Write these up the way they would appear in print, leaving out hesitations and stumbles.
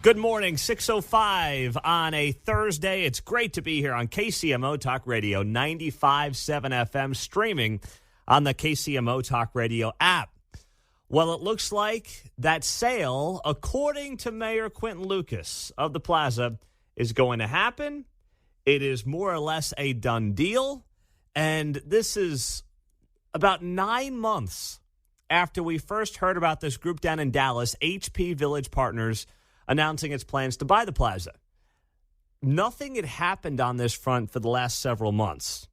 Good morning, 6:05 on a Thursday. It's great to be here on KCMO Talk Radio, 95.7 FM, streaming on the KCMO Talk Radio app. Well, it looks like that sale, according to Mayor Quinton Lucas of the Plaza, is going to happen. It is more or less a done deal, and this is about 9 months after we first heard about this group down in Dallas, HP Village Partners, announcing its plans to buy the Plaza. Nothing had happened on this front for the last several months.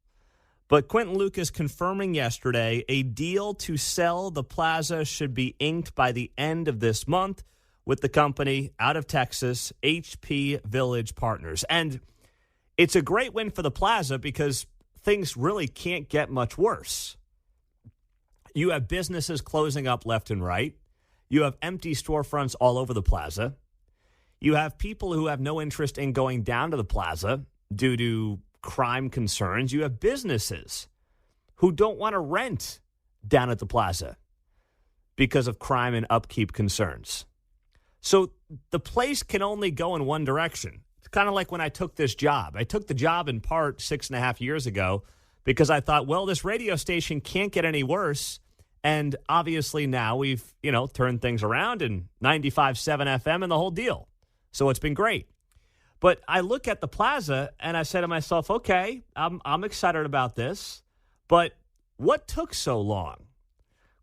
But Quinton Lucas confirming yesterday a deal to sell the Plaza should be inked by the end of this month with the company out of Texas, HP Village Partners. And it's a great win for the Plaza because things really can't get much worse. You have businesses closing up left and right. You have empty storefronts all over the Plaza. You have people who have no interest in going down to the Plaza due to crime concerns. You have businesses who don't want to rent down at the Plaza because of crime and upkeep concerns. So the place can only go in one direction. It's kind of like when I took this job. I took the job in part 6.5 years ago because I thought, well, this radio station can't get any worse. And obviously now we've, turned things around and 95.7 FM and the whole deal. So it's been great. But I look at the Plaza and I say to myself, okay, I'm excited about this. But what took so long?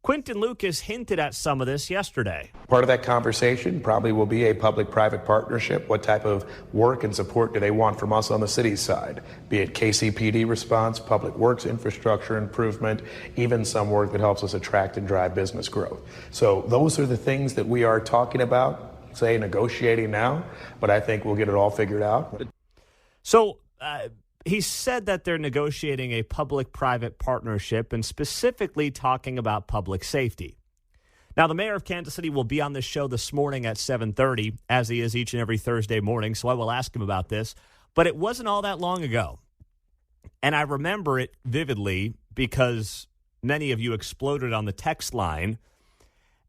Quinton Lucas hinted at some of this yesterday. Part of that conversation probably will be a public-private partnership. What type of work and support do they want from us on the city's side? Be it KCPD response, public works infrastructure improvement, even some work that helps us attract and drive business growth. So those are the things that we are talking about, say, negotiating now, but I think we'll get it all figured out. So he said that they're negotiating a public-private partnership and specifically talking about public safety. Now, the mayor of Kansas City will be on this show this morning at 7:30, as he is each and every Thursday morning, so I will ask him about this. But it wasn't all that long ago, and I remember it vividly because many of you exploded on the text line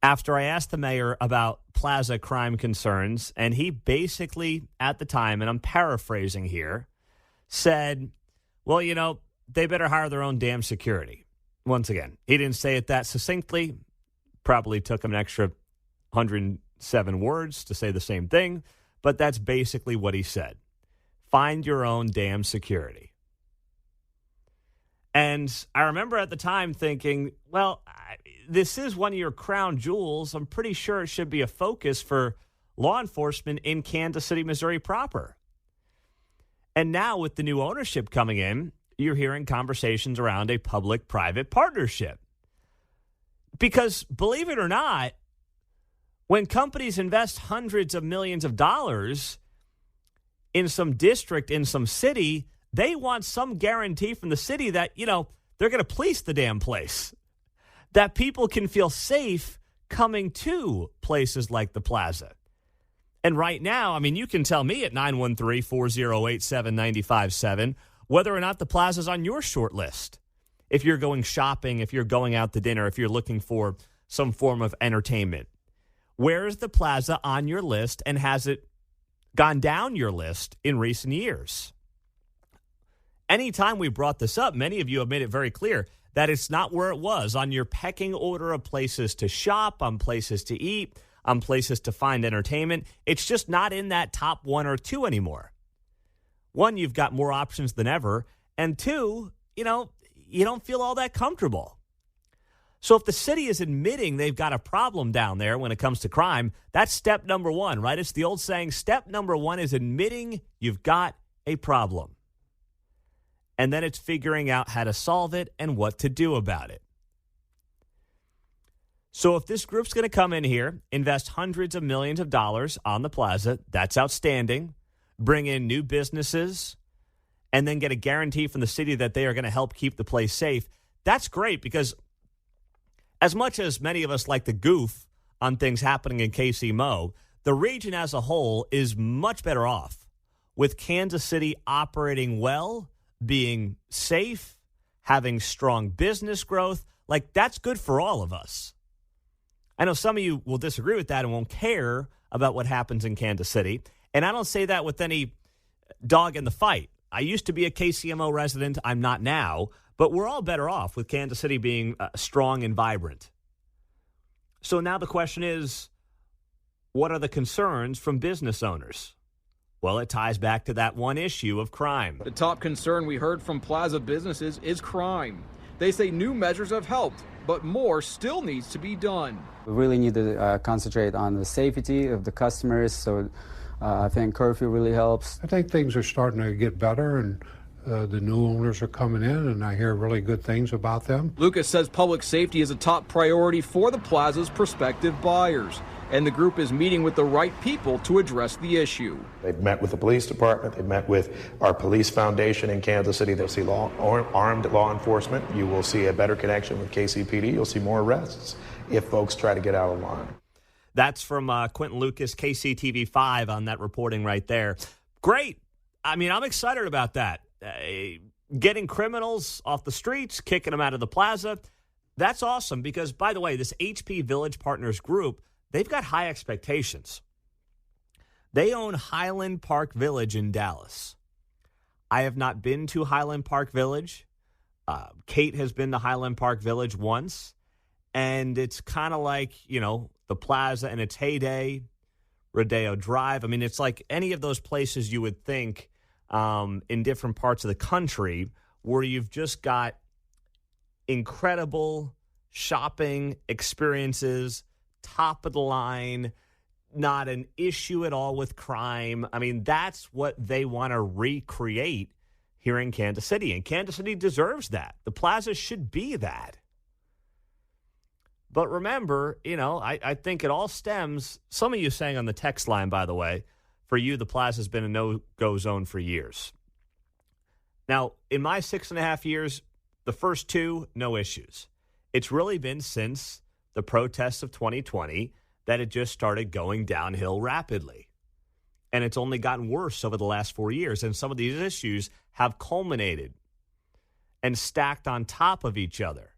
after I asked the mayor about Plaza crime concerns, and he basically, at the time, and I'm paraphrasing here, said, well, they better hire their own damn security. Once again, he didn't say it that succinctly. Probably took him an extra 107 words to say the same thing, but that's basically what he said. Find your own damn security. And I remember at the time thinking, well, this is one of your crown jewels. I'm pretty sure it should be a focus for law enforcement in Kansas City, Missouri proper. And now with the new ownership coming in, you're hearing conversations around a public-private partnership. Because believe it or not, when companies invest hundreds of millions of dollars in some district, in some city, they want some guarantee from the city that, they're going to police the damn place. That people can feel safe coming to places like the Plaza. And right now, you can tell me at 913-408-7957 whether or not the Plaza's on your short list. If you're going shopping, if you're going out to dinner, if you're looking for some form of entertainment. Where is the Plaza on your list, and has it gone down your list in recent years? Anytime we brought this up, many of you have made it very clear that it's not where it was on your pecking order of places to shop, on places to eat, on places to find entertainment. It's just not in that top 1 or 2 anymore. One, you've got more options than ever. And 2, you don't feel all that comfortable. So if the city is admitting they've got a problem down there when it comes to crime, that's step number 1, right? It's the old saying, step number 1 is admitting you've got a problem. And then it's figuring out how to solve it and what to do about it. So if this group's going to come in here, invest hundreds of millions of dollars on the Plaza, that's outstanding. Bring in new businesses, and then get a guarantee from the city that they are going to help keep the place safe. That's great, because as much as many of us like to goof on things happening in KCMO, the region as a whole is much better off with Kansas City operating well, being safe, having strong business growth. Like, that's good for all of us. I know some of you will disagree with that and won't care about what happens in Kansas City. And I don't say that with any dog in the fight. I used to be a KCMO resident. I'm not now. But we're all better off with Kansas City being strong and vibrant. So now the question is, what are the concerns from business owners? Well, it ties back to that one issue of crime. The top concern we heard from Plaza businesses is crime. They say new measures have helped, but more still needs to be done. We really need to concentrate on the safety of the customers, so I think curfew really helps. I think things are starting to get better, and the new owners are coming in, and I hear really good things about them. Lucas says public safety is a top priority for the Plaza's prospective buyers, and the group is meeting with the right people to address the issue. They've met with the police department. They've met with our police foundation in Kansas City. They'll see armed law enforcement. You will see a better connection with KCPD. You'll see more arrests if folks try to get out of line. That's from Quentin Lucas, KCTV5 on that reporting right there. Great. I mean, I'm excited about that. Getting criminals off the streets, kicking them out of the plaza, that's awesome because, by the way, this HP Village Partners group, they've got high expectations. They own Highland Park Village in Dallas. I have not been to Highland Park Village. Kate has been to Highland Park Village once, and it's kind of like, you know, the plaza in its heyday, Rodeo Drive. I mean, it's like any of those places you would think in different parts of the country where you've just got incredible shopping experiences, top of the line, not an issue at all with crime. I mean, that's what they want to recreate here in Kansas City, and Kansas City deserves that. The plaza should be that. But remember, you know, I think it all stems, some of you saying on the text line, by the way, for you, the plaza's been a no-go zone for years. Now, in my 6.5 years, the first 2, no issues. It's really been since the protests of 2020 that it just started going downhill rapidly. And it's only gotten worse over the last 4 years. And some of these issues have culminated and stacked on top of each other.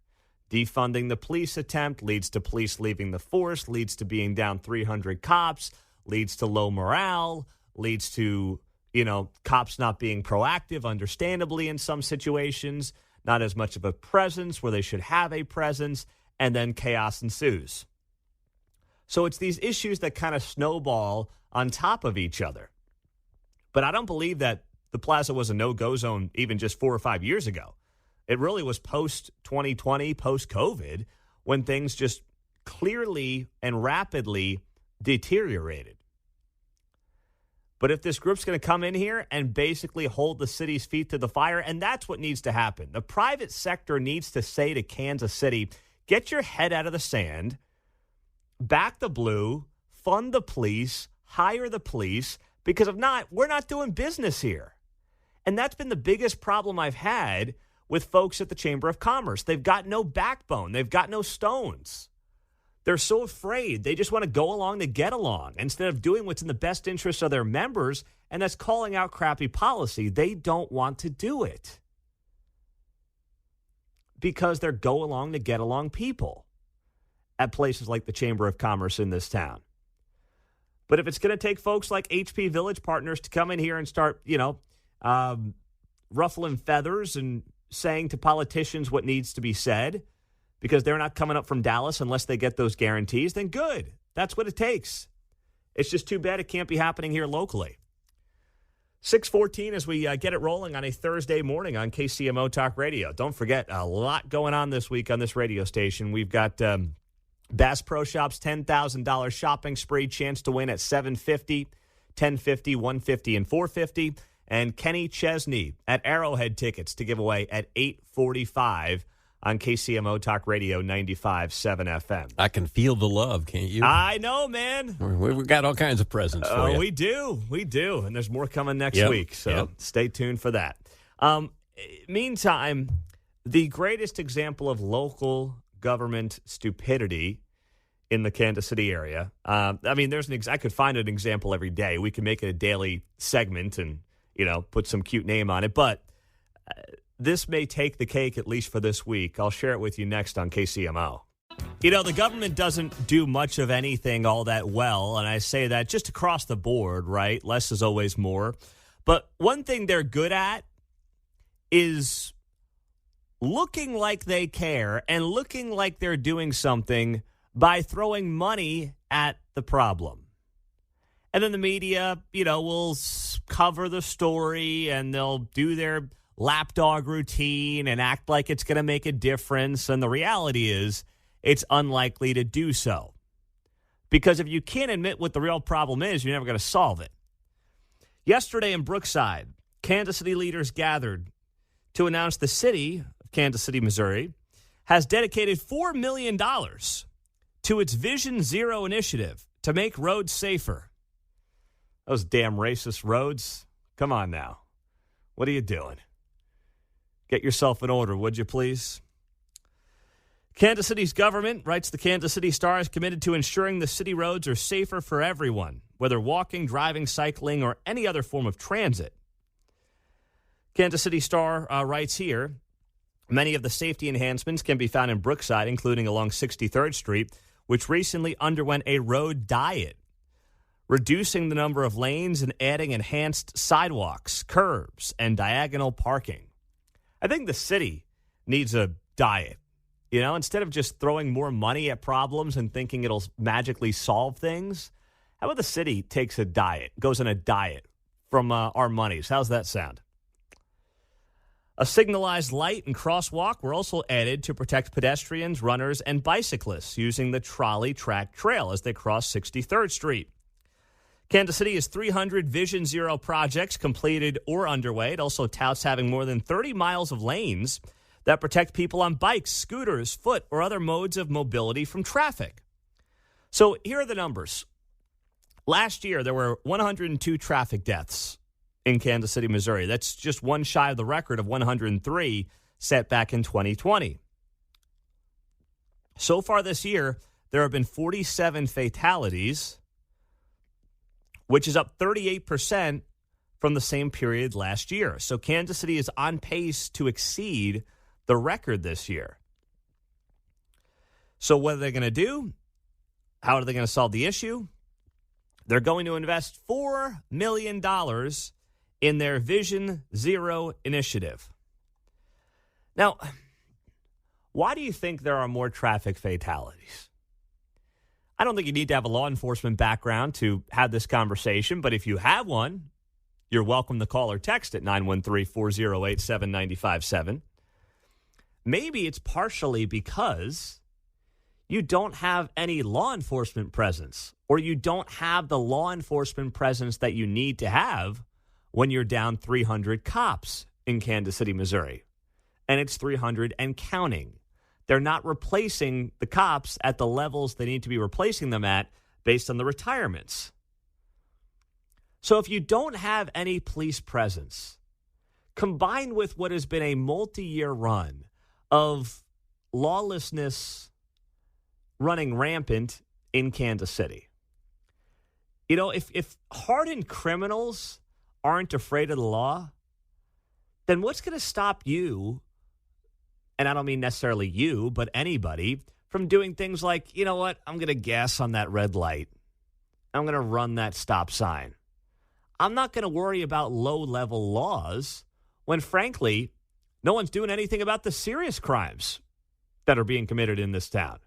Defunding the police attempt leads to police leaving the force, leads to being down 300 cops, leads to low morale, leads to, you know, cops not being proactive, understandably, in some situations, not as much of a presence where they should have a presence, and then chaos ensues. So it's these issues that kind of snowball on top of each other. But I don't believe that the plaza was a no-go zone even just 4 or 5 years ago. It really was post-2020, post-COVID, when things just clearly and rapidly deteriorated. But if this group's going to come in here and basically hold the city's feet to the fire, and that's what needs to happen. The private sector needs to say to Kansas City, get your head out of the sand, back the blue, fund the police, hire the police, because if not, we're not doing business here. And that's been the biggest problem I've had with folks at the Chamber of Commerce. They've got no backbone. They've got no stones. They're so afraid. They just want to go along to get along instead of doing what's in the best interest of their members, and that's calling out crappy policy. They don't want to do it because they're go along to get along people at places like the Chamber of Commerce in this town. But if it's going to take folks like HP Village Partners to come in here and start, ruffling feathers and saying to politicians what needs to be said, because they're not coming up from Dallas unless they get those guarantees, then good. That's what it takes. It's just too bad it can't be happening here locally. 6:14 as we get it rolling on a Thursday morning on KCMO Talk Radio. Don't forget, a lot going on this week on this radio station. We've got Bass Pro Shops $10,000 shopping spree, chance to win at $750, $1050, $150, and $450. And Kenny Chesney at Arrowhead tickets to give away at $845 on KCMO Talk Radio 95.7 FM. I can feel the love, can't you? I know, man. We've got all kinds of presents for you. We do. And there's more coming next week, so stay tuned for that. Meantime, the greatest example of local government stupidity in the Kansas City area. I could find an example every day. We can make it a daily segment and, put some cute name on it. But this may take the cake, at least for this week. I'll share it with you next on KCMO. You know, the government doesn't do much of anything all that well, and I say that just across the board, right? Less is always more. But one thing they're good at is looking like they care and looking like they're doing something by throwing money at the problem. And then the media, will cover the story and they'll do their lapdog routine and act like it's going to make a difference. And the reality is it's unlikely to do so. Because if you can't admit what the real problem is, you're never going to solve it. Yesterday in Brookside, Kansas City leaders gathered to announce the city of Kansas City, Missouri, has dedicated $4 million to its Vision Zero initiative to make roads safer. Those damn racist roads. Come on now. What are you doing? Get yourself in order, would you please? Kansas City's government, writes the Kansas City Star, is committed to ensuring the city roads are safer for everyone, whether walking, driving, cycling, or any other form of transit. Kansas City Star writes here, many of the safety enhancements can be found in Brookside, including along 63rd Street, which recently underwent a road diet, reducing the number of lanes and adding enhanced sidewalks, curbs, and diagonal parking. I think the city needs a diet. Instead of just throwing more money at problems and thinking it'll magically solve things, how about the city takes a diet, goes on a diet from our monies? How's that sound? A signalized light and crosswalk were also added to protect pedestrians, runners, and bicyclists using the trolley track trail as they cross 63rd Street. Kansas City has 300 Vision Zero projects completed or underway. It also touts having more than 30 miles of lanes that protect people on bikes, scooters, foot, or other modes of mobility from traffic. So here are the numbers. Last year, there were 102 traffic deaths in Kansas City, Missouri. That's just one shy of the record of 103 set back in 2020. So far this year, there have been 47 fatalities, which is up 38% from the same period last year. So Kansas City is on pace to exceed the record this year. So what are they going to do? How are they going to solve the issue? They're going to invest $4 million in their Vision Zero initiative. Now, why do you think there are more traffic fatalities? I don't think you need to have a law enforcement background to have this conversation, but if you have one, you're welcome to call or text at 913-408-7957. Maybe it's partially because you don't have any law enforcement presence, or you don't have the law enforcement presence that you need to have when you're down 300 cops in Kansas City, Missouri. And it's 300 and counting. They're not replacing the cops at the levels they need to be replacing them at based on the retirements. So if you don't have any police presence, combined with what has been a multi-year run of lawlessness running rampant in Kansas City. If hardened criminals aren't afraid of the law, then what's going to stop you, and I don't mean necessarily you, but anybody, from doing things like, you know what, I'm going to gas on that red light. I'm going to run that stop sign. I'm not going to worry about low-level laws when, frankly, no one's doing anything about the serious crimes that are being committed in this town.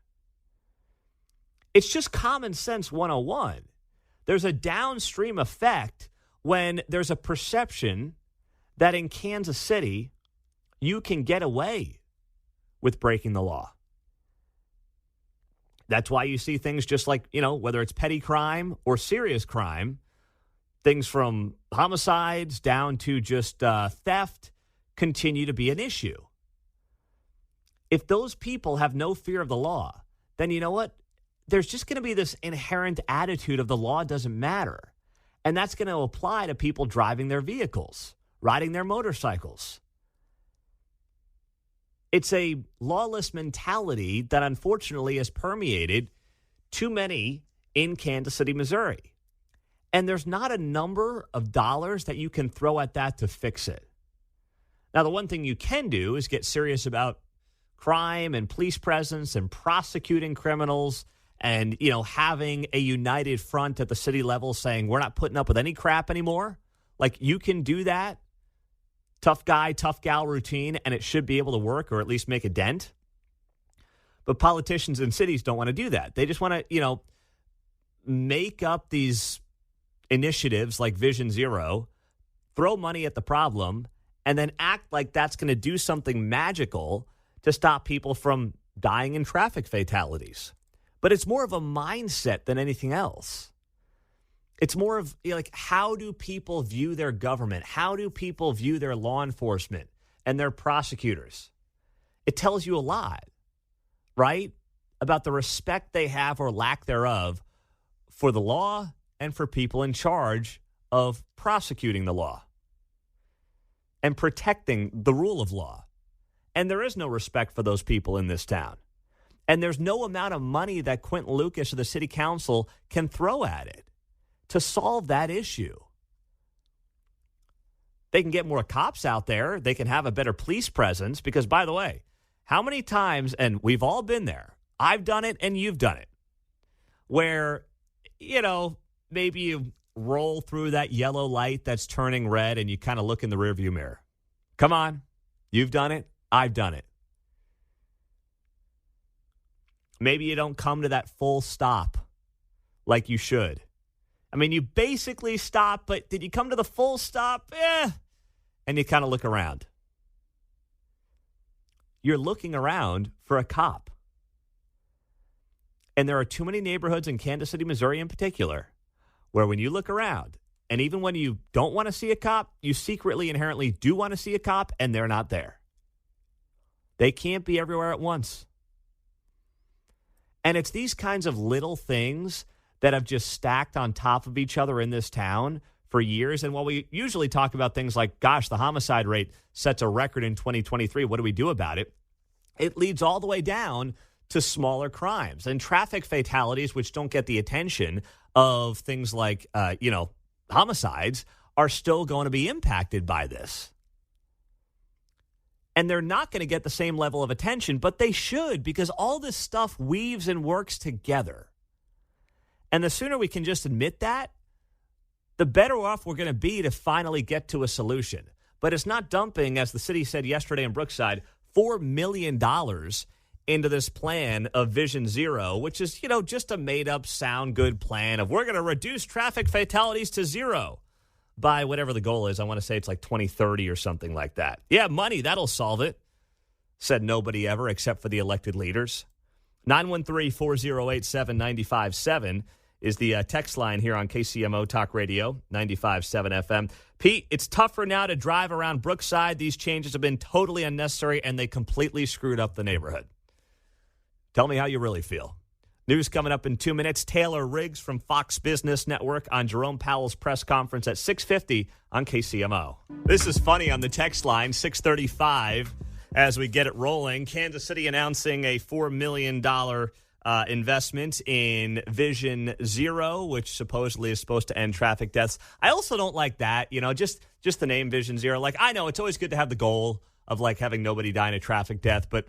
It's just common sense 101. There's a downstream effect when there's a perception that in Kansas City, you can get away with breaking the law. That's why you see things just like, whether it's petty crime or serious crime, things from homicides down to just theft continue to be an issue. If those people have no fear of the law, then you know what? There's just going to be this inherent attitude of the law doesn't matter. And that's going to apply to people driving their vehicles, riding their motorcycles. It's a lawless mentality that unfortunately has permeated too many in Kansas City, Missouri. And there's not a number of dollars that you can throw at that to fix it. Now, the one thing you can do is get serious about crime and police presence and prosecuting criminals and, having a united front at the city level saying we're not putting up with any crap anymore. Like, you can do that tough guy, tough gal routine, and it should be able to work or at least make a dent. But politicians in cities don't want to do that. They just want to, make up these initiatives like Vision Zero, throw money at the problem, and then act like that's going to do something magical to stop people from dying in traffic fatalities. But it's more of a mindset than anything else. It's more of how do people view their government? How do people view their law enforcement and their prosecutors? It tells you a lot, right? About the respect they have or lack thereof for the law and for people in charge of prosecuting the law and protecting the rule of law. And there is no respect for those people in this town. And there's no amount of money that Quentin Lucas or the city council can throw at it to solve that issue. They can get more cops out there. They can have a better police presence because, by the way, how many times, and we've all been there, I've done it and you've done it, where, maybe you roll through that yellow light that's turning red and you kind of look in the rearview mirror. Come on. You've done it. I've done it. Maybe you don't come to that full stop like you should. I mean, you basically stop, but did you come to the full stop? And you kind of look around. You're looking around for a cop. And there are too many neighborhoods in Kansas City, Missouri in particular, where when you look around, and even when you don't want to see a cop, you secretly, inherently do want to see a cop, and they're not there. They can't be everywhere at once. And it's these kinds of little things that have just stacked on top of each other in this town for years. And while we usually talk about things like, gosh, the homicide rate sets a record in 2023, what do we do about it? It leads all the way down to smaller crimes and traffic fatalities, which don't get the attention of things like, homicides, are still going to be impacted by this. And they're not going to get the same level of attention, but they should, because all this stuff weaves and works together. And the sooner we can just admit that, the better off we're going to be to finally get to a solution. But it's not dumping, as the city said yesterday in Brookside, $4 million into this plan of Vision Zero, which is, just a made-up, sound-good plan of we're going to reduce traffic fatalities to zero by whatever the goal is. I want to say it's like 2030 or something like that. Yeah, money, that'll solve it, said nobody ever except for the elected leaders. 913-408-7957 is the text line here on KCMO Talk Radio, 95.7 FM. Pete, it's tougher now to drive around Brookside. These changes have been totally unnecessary, and they completely screwed up the neighborhood. Tell me how you really feel. News coming up in 2 minutes. Taylor Riggs from Fox Business Network on Jerome Powell's press conference at 6:50 on KCMO. This is funny on the text line, 635. As we get it rolling, Kansas City announcing a $4 million investment in Vision Zero, which supposedly is supposed to end traffic deaths. I also don't like that, just the name Vision Zero. Like, I know it's always good to have the goal of having nobody die in a traffic death, but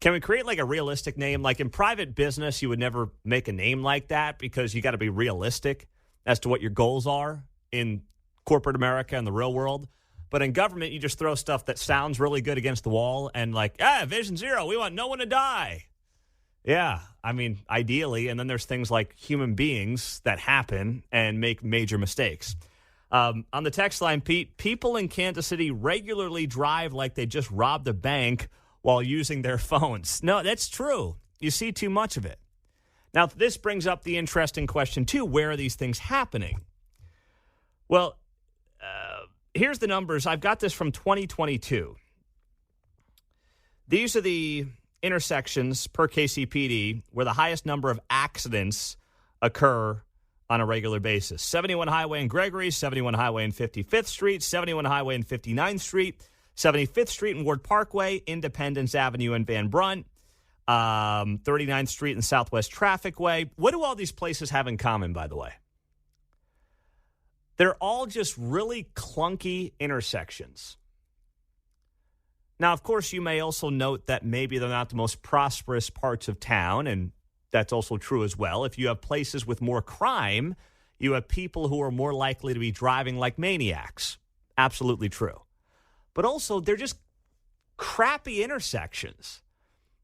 can we create a realistic name? Like in private business, you would never make a name like that because you got to be realistic as to what your goals are in corporate America and the real world. But in government, you just throw stuff that sounds really good against the wall and Vision Zero, we want no one to die. Yeah, I mean, ideally. And then there's things like human beings that happen and make major mistakes. On the text line, Pete, people in Kansas City regularly drive like they just robbed a bank while using their phones. No, that's true. You see too much of it. Now, this brings up the interesting question, too. Where are these things happening? Well, here's the numbers. I've got this from 2022. These are the intersections per KCPD where the highest number of accidents occur on a regular basis. 71 Highway in Gregory, 71 Highway in 55th Street, 71 Highway in 59th Street, 75th Street and Ward Parkway, Independence Avenue and Van Brunt, 39th Street and Southwest Traffic Way. What do all these places have in common, by the way? They're all just really clunky intersections. Now, of course, you may also note that maybe they're not the most prosperous parts of town, and that's also true as well. If you have places with more crime, you have people who are more likely to be driving like maniacs. Absolutely true. But also, they're just crappy intersections.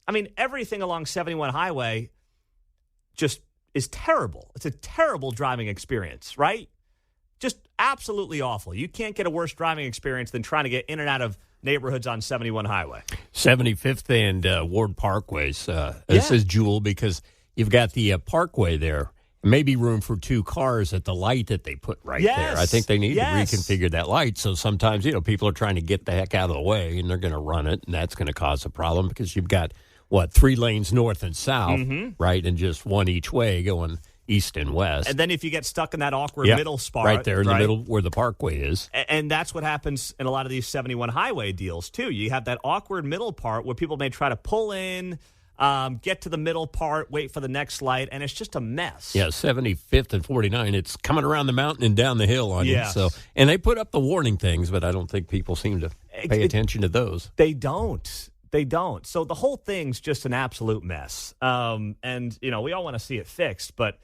I mean, everything along 71 Highway just is terrible. It's a terrible driving experience, right? Just absolutely awful. You can't get a worse driving experience than trying to get in and out of neighborhoods on 71 Highway. 75th and Ward Parkways. This is Jewel because you've got the parkway there. Maybe room for 2 cars at the light that they put right there. I think they need to reconfigure that light. So sometimes, people are trying to get the heck out of the way, and they're going to run it, and that's going to cause a problem because you've got, 3 lanes north and south, right, and just one each way going east and west. And then if you get stuck in that awkward middle spot. Right there in the middle where the parkway is. And that's what happens in a lot of these 71 Highway deals, too. You have that awkward middle part where people may try to pull in, get to the middle part, wait for the next light, and it's just a mess. Yeah, 75th and 49. It's coming around the mountain and down the hill on you. So, and they put up the warning things, but I don't think people seem to pay attention to those. They don't. So the whole thing's just an absolute mess. And, we all want to see it fixed, but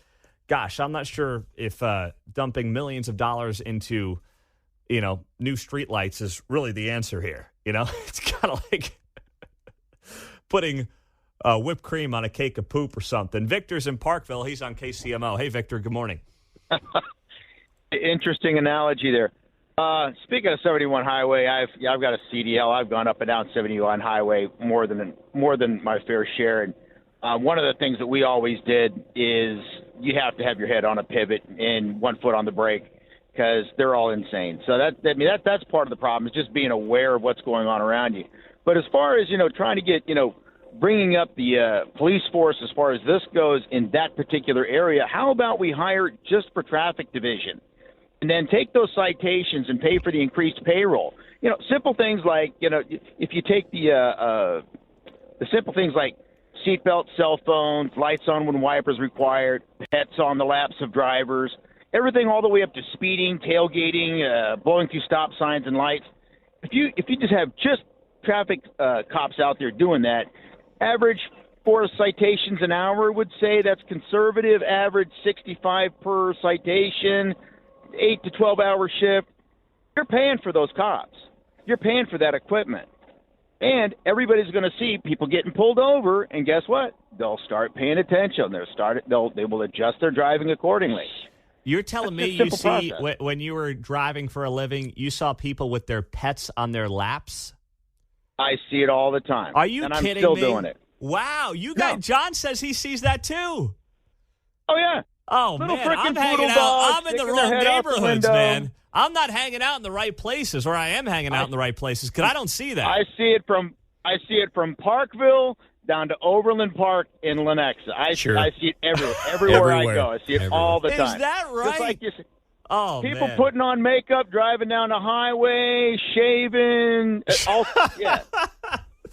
gosh, I'm not sure if dumping millions of dollars into, new streetlights is really the answer here. It's kind of like putting whipped cream on a cake of poop or something. Victor's in Parkville. He's on KCMO. Hey, Victor, good morning. Interesting analogy there. Speaking of 71 Highway, I've got a CDL. I've gone up and down 71 Highway more than my fair share. And one of the things that we always did is you have to have your head on a pivot and 1 foot on the brake because they're all insane. So that's part of the problem is just being aware of what's going on around you. But as far as trying to get bringing up the police force as far as this goes in that particular area, how about we hire just for traffic division and then take those citations and pay for the increased payroll? Simple things like, if you take the simple things like seatbelt, cell phones, lights on when wipers required, pets on the laps of drivers, everything all the way up to speeding, tailgating, blowing through stop signs and lights. If you just have just traffic cops out there doing that, average 4 citations an hour would say that's conservative. Average 65 per citation, 8 to 12 hour shift. You're paying for those cops. You're paying for that equipment. And everybody's going to see people getting pulled over, and guess what? They'll start paying attention. They will adjust their driving accordingly. You're telling me you see when you were driving for a living, you saw people with their pets on their laps? I see it all the time. Are you and kidding me? I'm still doing it. Wow, John says he sees that too. Oh yeah. Oh man, I'm hanging out. I'm in the wrong neighborhoods, man. I'm not hanging out in the right places, or I am hanging out in the right places because I don't see that. I see it from Parkville down to Overland Park in Lenexa. I see it everywhere I go. I see it all the time. Is that right? Just like you see, people man. putting on makeup, driving down the highway, shaving.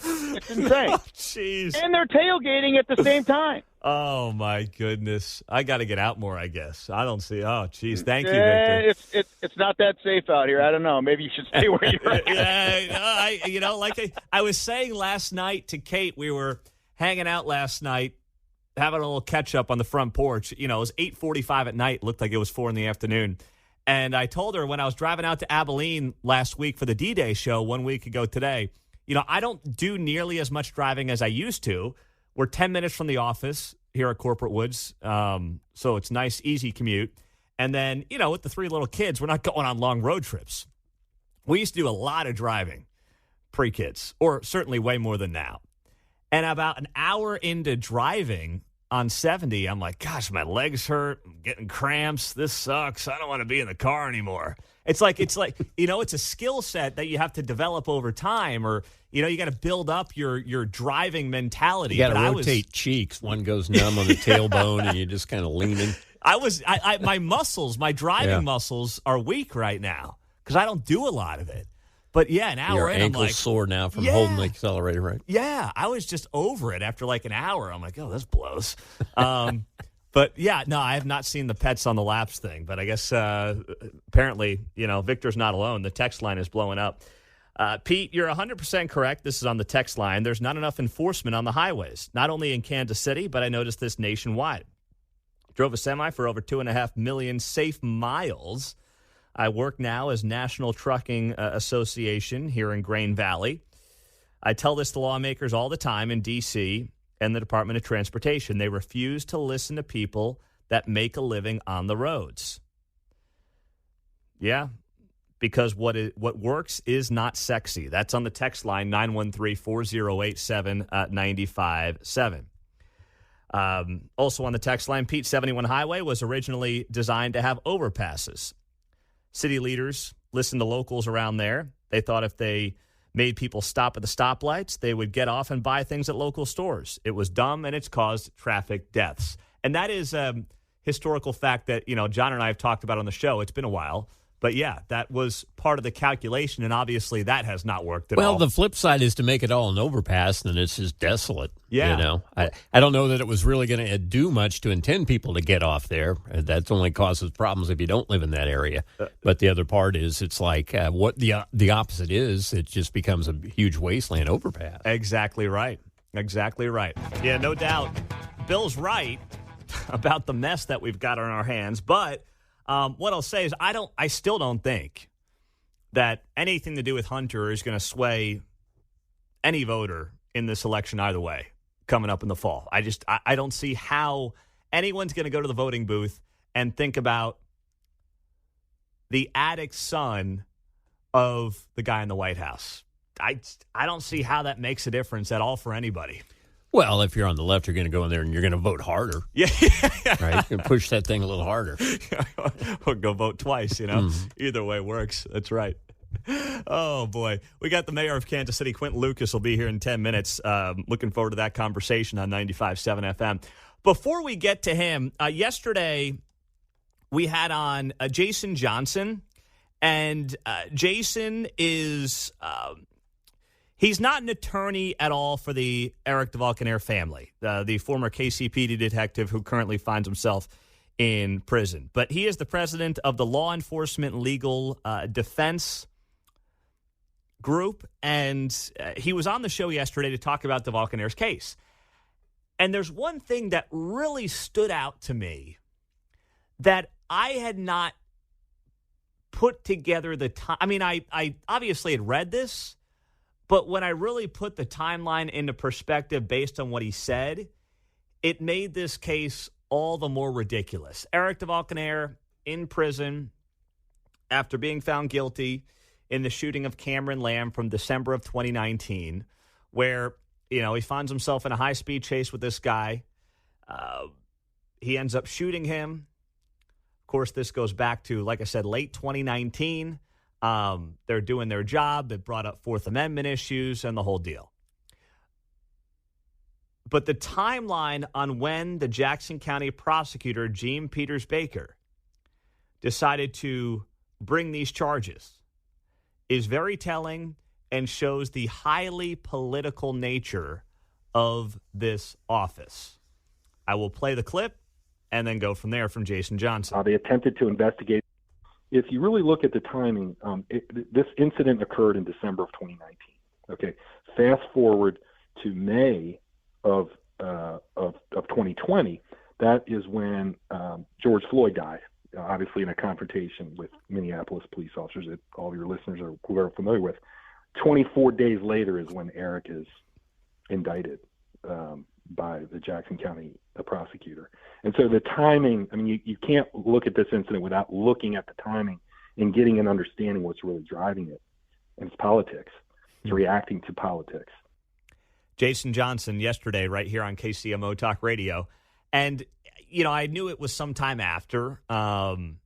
It's insane. Oh, jeez. And they're tailgating at the same time. Oh, my goodness. I got to get out more, I guess. I don't see. Oh, jeez. Thank you, Victor. It's not that safe out here. I don't know. Maybe you should stay where you're at. I was saying last night to Kate, we were hanging out last night, having a little catch-up on the front porch. It was 8:45 at night. Looked like it was 4 in the afternoon. And I told her when I was driving out to Abilene last week for the D-Day show 1 week ago today, I don't do nearly as much driving as I used to. We're 10 minutes from the office here at Corporate Woods, so it's nice, easy commute. And then, with the 3 little kids, we're not going on long road trips. We used to do a lot of driving pre-kids, or certainly way more than now. And about an hour into driving on 70, I'm like, gosh, my legs hurt. I'm getting cramps. This sucks. I don't want to be in the car anymore. It's like it's a skill set that you have to develop over time, or you got to build up your driving mentality. You got to rotate cheeks. One goes numb on the tailbone, and you're just kind of leaning. My muscles, my driving muscles are weak right now because I don't do a lot of it. But yeah, an hour your in, ankle's sore now from holding the accelerator, right? Yeah, I was just over it after like an hour. I'm like, oh, this blows. But yeah, no, I have not seen the pets on the laps thing. But I guess apparently, Victor's not alone. The text line is blowing up. Pete, you're 100% correct. This is on the text line. There's not enough enforcement on the highways, not only in Kansas City, but I noticed this nationwide. Drove a semi for over 2.5 million safe miles. I work now as National Trucking Association here in Grain Valley. I tell this to lawmakers all the time in D.C. and the Department of Transportation. They refuse to listen to people that make a living on the roads. Yeah, because what works is not sexy. That's on the text line, 913-4087-957. Also on the text line, Pete, 71 Highway was originally designed to have overpasses. City leaders listened to locals around there. They thought if they made people stop at the stoplights, they would get off and buy things at local stores. It was dumb, and it's caused traffic deaths. And that is a historical fact that, John and I have talked about on the show. It's been a while. But, yeah, that was part of the calculation, and obviously that has not worked at all. Well, the flip side is to make it all an overpass, and then it's just desolate. Yeah. I don't know that it was really going to do much to intend people to get off there. That only causes problems if you don't live in that area. But the other part is it's like what the opposite is. It just becomes a huge wasteland overpass. Exactly right. Exactly right. Yeah, no doubt. Bill's right about the mess that we've got on our hands, but what I'll say is I still don't think that anything to do with Hunter is going to sway any voter in this election either way coming up in the fall. I don't see how anyone's going to go to the voting booth and think about the addict son of the guy in the White House. I don't see how that makes a difference at all for anybody. Well, if you're on the left, you're going to go in there and you're going to vote harder. Yeah. Right? You can push that thing a little harder. Or go vote twice, Either way works. That's right. Oh, boy. We got the mayor of Kansas City, Quentin Lucas, will be here in 10 minutes. Looking forward to that conversation on 95.7 FM. Before we get to him, yesterday we had on Jason Johnson, and Jason is... he's not an attorney at all for the Eric DeValcanair family, the former KCPD detective who currently finds himself in prison. But he is the president of the Law Enforcement Legal Defense Group, and he was on the show yesterday to talk about DeValcanair's case. And there's one thing that really stood out to me that I had not put together the time. I mean, I obviously had read this, but when I really put the timeline into perspective based on what he said, it made this case all the more ridiculous. Eric DeValcanair in prison after being found guilty in the shooting of Cameron Lamb from December of 2019, where, he finds himself in a high-speed chase with this guy. He ends up shooting him. Of course, this goes back to, like I said, late 2019. They're doing their job. It brought up Fourth Amendment issues and the whole deal. But the timeline on when the Jackson County prosecutor, Gene Peters Baker, decided to bring these charges is very telling and shows the highly political nature of this office. I will play the clip and then go from there from Jason Johnson. They attempted to investigate. If you really look at the timing, this incident occurred in December of 2019. Okay, fast forward to May of 2020. That is when George Floyd died, obviously in a confrontation with Minneapolis police officers that all your listeners are familiar with. 24 days later is when Eric is indicted by the Jackson County prosecutor. And so the timing, I mean, you can't look at this incident without looking at the timing and getting an understanding what's really driving it. And it's politics. It's reacting to politics. Jason Johnson yesterday right here on KCMO Talk Radio. And, I knew it was sometime after. And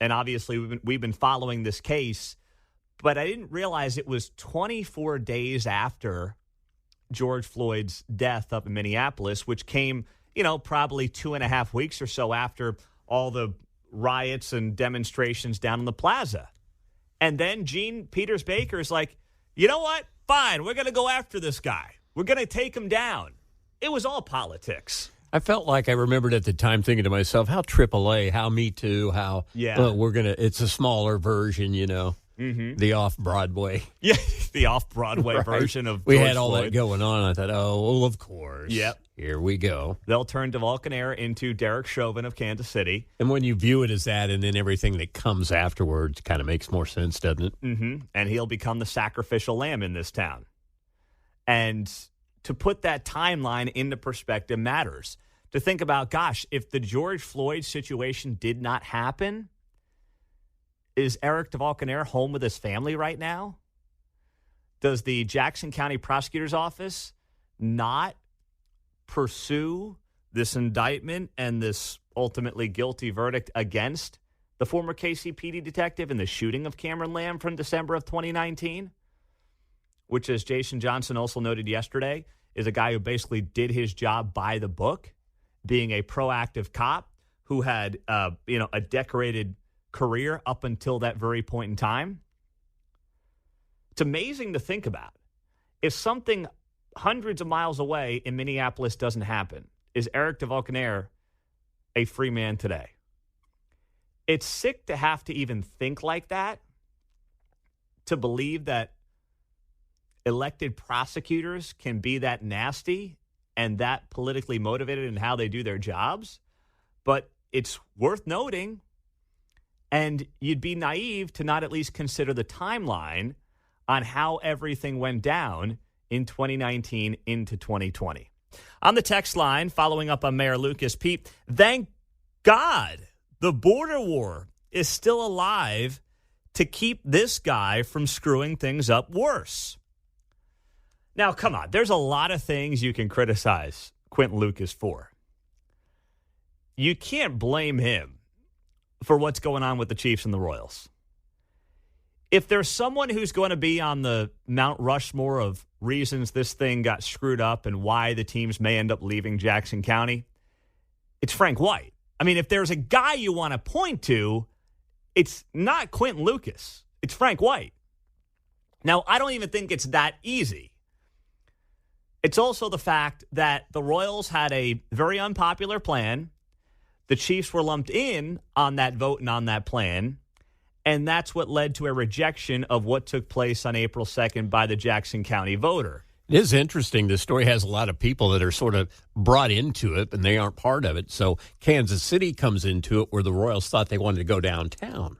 obviously we've been following this case, but I didn't realize it was 24 days after George Floyd's death up in Minneapolis, which came, probably 2.5 weeks or so after all the riots and demonstrations down in the Plaza. And then Gene Peters Baker is like, you know what? Fine, we're going to go after this guy. We're going to take him down. It was all politics. I felt like I remembered at the time thinking to myself, how AAA, how Me Too, how we're going to, it's a smaller version, The off-Broadway. Yeah, the off-Broadway version of We George had all Floyd. that going on. I thought, oh, well, of course. Yep. Here we go. They'll turn DeValcon Air into Derek Chauvin of Kansas City. And when you view it as that and then everything that comes afterwards kind of makes more sense, doesn't it? Mm-hmm. And he'll become the sacrificial lamb in this town. And to put that timeline into perspective matters. To think about, gosh, if the George Floyd situation did not happen, is Eric DeValcon Air home with his family right now? Does the Jackson County Prosecutor's Office not pursue this indictment and this ultimately guilty verdict against the former KCPD detective in the shooting of Cameron Lamb from December of 2019? Which, as Jason Johnson also noted yesterday, is a guy who basically did his job by the book, being a proactive cop who had a decorated career up until that very point in time. It's amazing to think about. If something hundreds of miles away in Minneapolis doesn't happen, is Eric DeValcon Air a free man today? It's sick to have to even think like that, to believe that elected prosecutors can be that nasty and that politically motivated in how they do their jobs. But it's worth noting, and you'd be naive to not at least consider the timeline on how everything went down in 2019 into 2020. On the text line, following up on Mayor Lucas, Pete, thank God the border war is still alive to keep this guy from screwing things up worse. Now, come on, there's a lot of things you can criticize Quentin Lucas for. You can't blame him for what's going on with the Chiefs and the Royals. If there's someone who's going to be on the Mount Rushmore of reasons this thing got screwed up and why the teams may end up leaving Jackson County, it's Frank White. I mean, if there's a guy you want to point to, it's not Quentin Lucas. It's Frank White. Now, I don't even think it's that easy. It's also the fact that the Royals had a very unpopular plan. The Chiefs were lumped in on that vote and on that plan. And that's what led to a rejection of what took place on April 2nd by the Jackson County voter. It is interesting. The story has a lot of people that are sort of brought into it, and they aren't part of it. So Kansas City comes into it where the Royals thought they wanted to go downtown.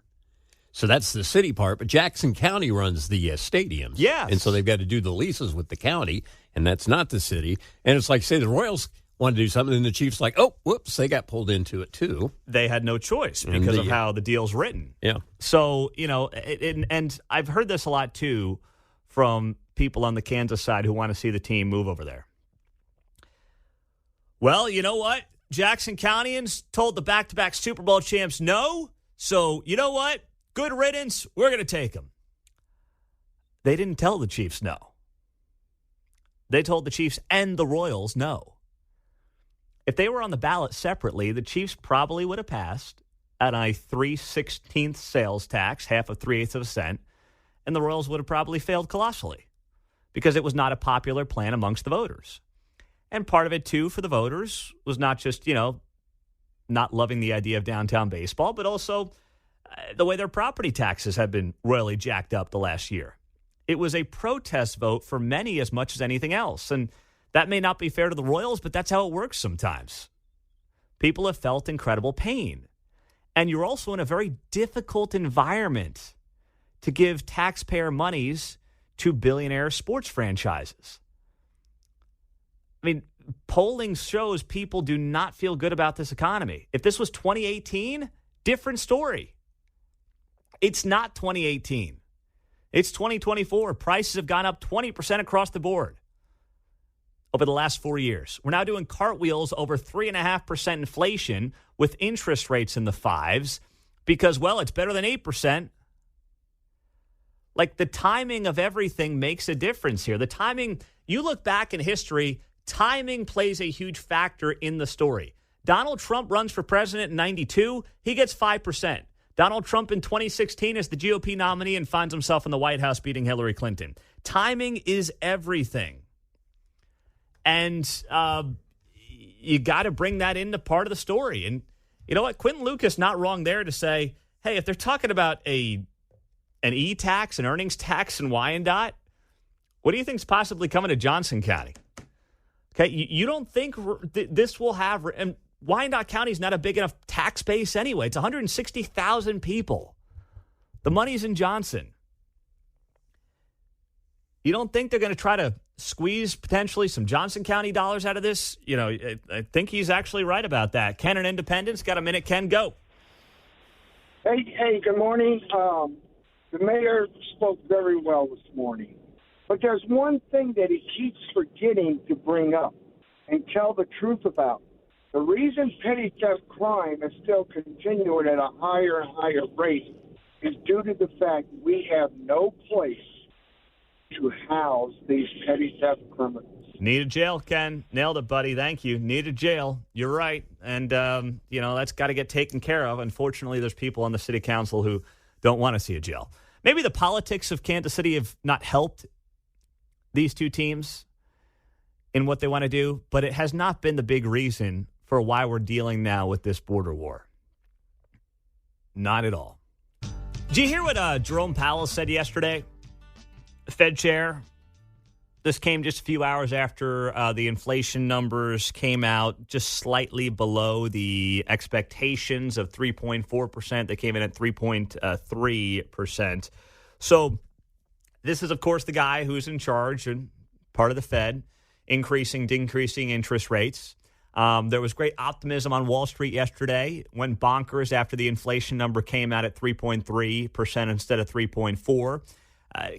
So that's the city part. But Jackson County runs the stadiums. Yes. And so they've got to do the leases with the county, and that's not the city. And it's like, say, the Royals wanted to do something, and the Chiefs like, oh, whoops, they got pulled into it too. They had no choice because of how the deal's written. Yeah. So, and I've heard this a lot too from people on the Kansas side who want to see the team move over there. Well, you know what? Jackson Countyans told the back-to-back Super Bowl champs no. So, you know what? Good riddance. We're going to take them. They didn't tell the Chiefs no. They told the Chiefs and the Royals no. If they were on the ballot separately, the Chiefs probably would have passed at a 3/16 sales tax, half of 3/8 of a cent, and the Royals would have probably failed colossally because it was not a popular plan amongst the voters. And part of it, too, for the voters was not just, not loving the idea of downtown baseball, but also the way their property taxes have been royally jacked up the last year. It was a protest vote for many as much as anything else. And that may not be fair to the Royals, but that's how it works sometimes. People have felt incredible pain. And you're also in a very difficult environment to give taxpayer monies to billionaire sports franchises. I mean, polling shows people do not feel good about this economy. If this was 2018, different story. It's not 2018. It's 2024. Prices have gone up 20% across the board over the last 4 years. We're now doing cartwheels over 3.5% inflation with interest rates in the fives because, well, it's better than 8%. Like, the timing of everything makes a difference here. The timing, you look back in history, timing plays a huge factor in the story. Donald Trump runs for president in 92. He gets 5%. Donald Trump in 2016 is the GOP nominee and finds himself in the White House beating Hillary Clinton. Timing is everything. And you got to bring that into part of the story. And you know what? Quentin Lucas not wrong there to say, hey, if they're talking about a an E-tax, an earnings tax in Wyandotte? What do you think is possibly coming to Johnson County? Okay, you don't think this will have, and Wyandotte County is not a big enough tax base anyway. It's 160,000 people. The money's in Johnson. You don't think they're going to try to squeeze potentially some Johnson County dollars out of this? You know, I think he's actually right about that. Ken in Independence, got a minute. Ken, go. Hey, good morning. The mayor spoke very well this morning. But there's one thing that he keeps forgetting to bring up and tell the truth about. The reason petty theft crime is still continuing at a higher and higher rate is due to the fact we have no place to house these petty theft criminals. Need a jail, Ken. Nailed it, buddy. Thank you. Need a jail. You're right. And, that's got to get taken care of. Unfortunately, there's people on the city council who don't want to see a jail. Maybe the politics of Kansas City have not helped these two teams in what they want to do, but it has not been the big reason for why we're dealing now with this border war. Not at all. Did you hear what Jerome Powell said yesterday? Fed chair. This came just a few hours after the inflation numbers came out, just slightly below the expectations of 3.4%. They came in at 3.3%. So this is, of course, the guy who's in charge and part of the Fed, decreasing interest rates. There was great optimism on Wall Street yesterday. Went bonkers after the inflation number came out at 3.3% instead of 3.4%.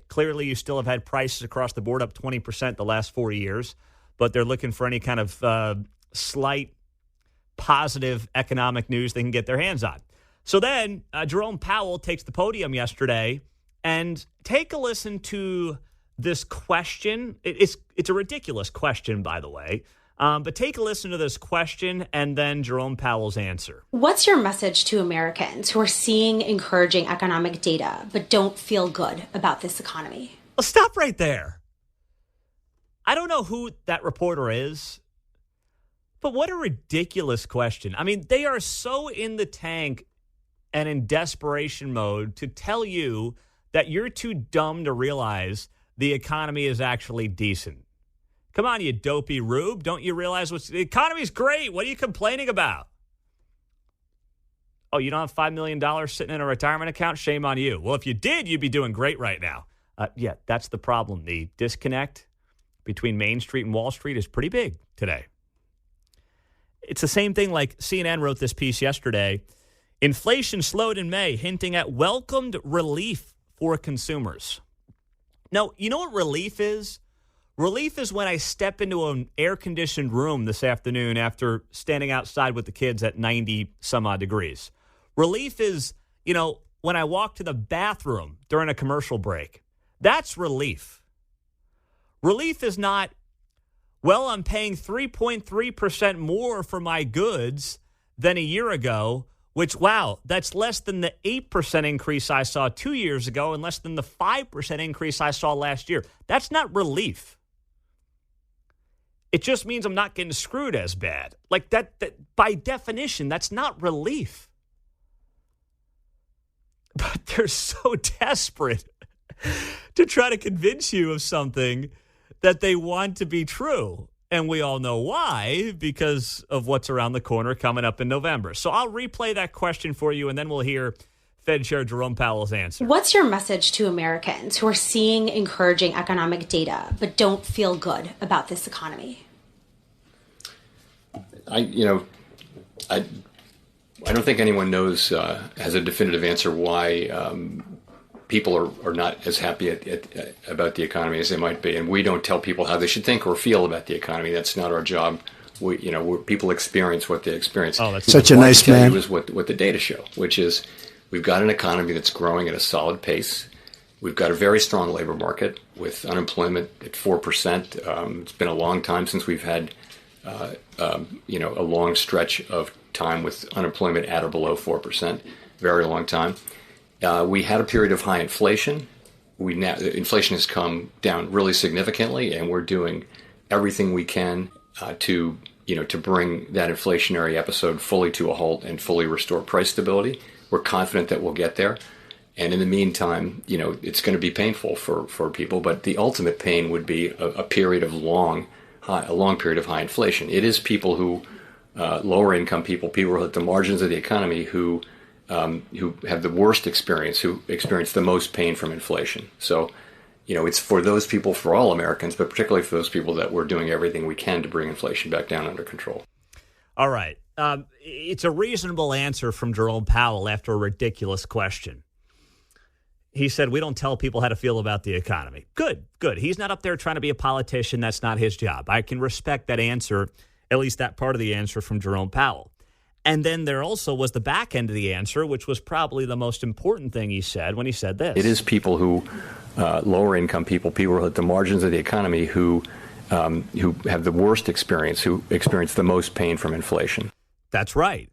Clearly, you still have had prices across the board up 20% the last 4 years, but they're looking for any kind of slight positive economic news they can get their hands on. So then Jerome Powell takes the podium yesterday, and take a listen to this question. It's a ridiculous question, by the way. But take a listen to this question and then Jerome Powell's answer. What's your message to Americans who are seeing encouraging economic data but don't feel good about this economy? Well, stop right there. I don't know who that reporter is, but what a ridiculous question. I mean, they are so in the tank and in desperation mode to tell you that you're too dumb to realize the economy is actually decent. Come on, you dopey rube. Don't you realize the economy's great? What are you complaining about? Oh, you don't have $5 million sitting in a retirement account? Shame on you. Well, if you did, you'd be doing great right now. Yeah, that's the problem. The disconnect between Main Street and Wall Street is pretty big today. It's the same thing like CNN wrote this piece yesterday. Inflation slowed in May, hinting at welcomed relief for consumers. Now, you know what relief is? Relief is when I step into an air-conditioned room this afternoon after standing outside with the kids at 90-some-odd degrees. Relief is, when I walk to the bathroom during a commercial break. That's relief. Relief is not, well, I'm paying 3.3% more for my goods than a year ago, which, wow, that's less than the 8% increase I saw 2 years ago and less than the 5% increase I saw last year. That's not relief. It just means I'm not getting screwed as bad. Like that by definition, that's not relief. But they're so desperate to try to convince you of something that they want to be true. And we all know why, because of what's around the corner coming up in November. So I'll replay that question for you, and then we'll hear Fed Chair Jerome Powell's answer. What's your message to Americans who are seeing encouraging economic data but don't feel good about this economy? I don't think anyone knows, has a definitive answer why people are not as happy about the economy as they might be. And we don't tell people how they should think or feel about the economy. That's not our job. People experience what they experience. Oh, that's such a nice man. Is what the data show, which is we've got an economy that's growing at a solid pace. We've got a very strong labor market with unemployment at 4%. It's been a long time since we've had a long stretch of time with unemployment at or below 4%, very long time. We had a period of high inflation. Inflation has come down really significantly, and we're doing everything we can to bring that inflationary episode fully to a halt and fully restore price stability. We're confident that we'll get there. And in the meantime, it's going to be painful for people, but the ultimate pain would be a period of long period of high inflation. It is people who, lower income people who are at the margins of the economy who have the worst experience, who experience the most pain from inflation. So, it's for those people, for all Americans, but particularly for those people that we're doing everything we can to bring inflation back down under control. All right. It's a reasonable answer from Jerome Powell after a ridiculous question. He said, we don't tell people how to feel about the economy. Good. He's not up there trying to be a politician. That's not his job. I can respect that answer, at least that part of the answer from Jerome Powell. And then there also was the back end of the answer, which was probably the most important thing he said when he said this. It is people who, lower income people who are at the margins of the economy who have the worst experience, who experience the most pain from inflation. That's right.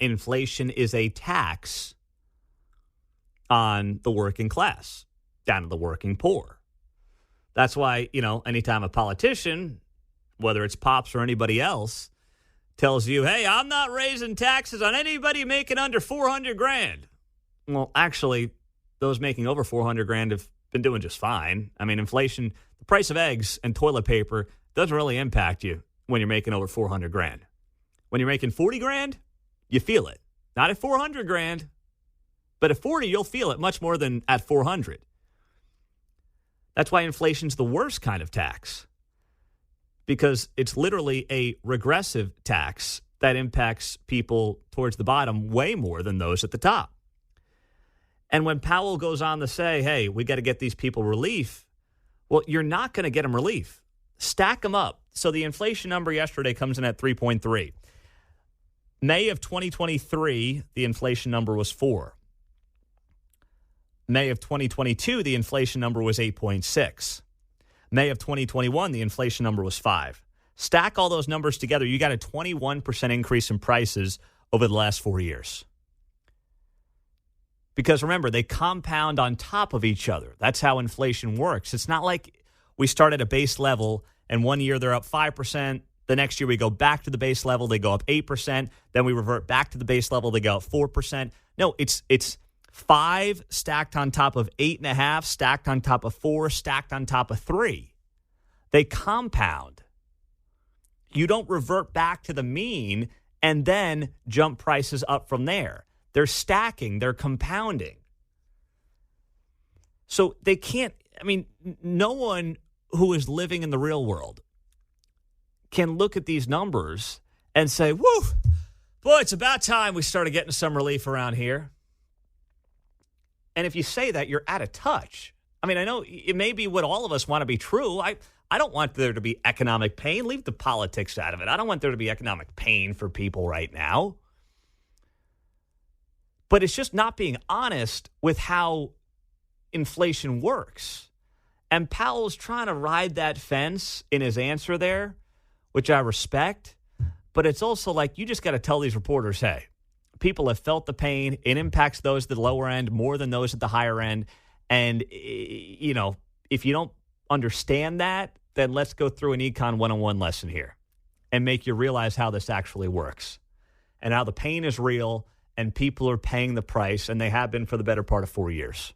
Inflation is a tax on the working class, down to the working poor. That's why, anytime a politician, whether it's Pops or anybody else, tells you, hey, I'm not raising taxes on anybody making under $400,000. Well, actually, those making over $400,000 have been doing just fine. I mean, inflation, the price of eggs and toilet paper doesn't really impact you when you're making over $400,000. When you're making $40,000, you feel it. Not at $400,000. But at 40, you'll feel it much more than at 400. That's why inflation's the worst kind of tax, because it's literally a regressive tax that impacts people towards the bottom way more than those at the top. And when Powell goes on to say, hey, we got to get these people relief, well, you're not going to get them relief. Stack them up. So the inflation number yesterday comes in at 3.3. May of 2023, the inflation number was 4. May of 2022, the inflation number was 8.6. May of 2021, the inflation number was 5. Stack all those numbers together, you got a 21% increase in prices over the last 4 years. Because remember, they compound on top of each other. That's how inflation works. It's not like we start at a base level and one year they're up 5%. The next year we go back to the base level, they go up 8%. Then we revert back to the base level, they go up 4%. No, it's 5 stacked on top of 8.5, stacked on top of 4, stacked on top of 3. They compound. You don't revert back to the mean and then jump prices up from there. They're stacking. They're compounding. So they can't, no one who is living in the real world can look at these numbers and say, whoo, boy, it's about time we started getting some relief around here. And if you say that, you're out of touch. I know it may be what all of us want to be true. I don't want there to be economic pain. Leave the politics out of it. I don't want there to be economic pain for people right now. But it's just not being honest with how inflation works. And Powell's trying to ride that fence in his answer there, which I respect. But it's also like you just got to tell these reporters, hey, people have felt the pain. It impacts those at the lower end more than those at the higher end. And, if you don't understand that, then let's go through an Econ 101 lesson here and make you realize how this actually works and how the pain is real and people are paying the price, and they have been for the better part of 4 years.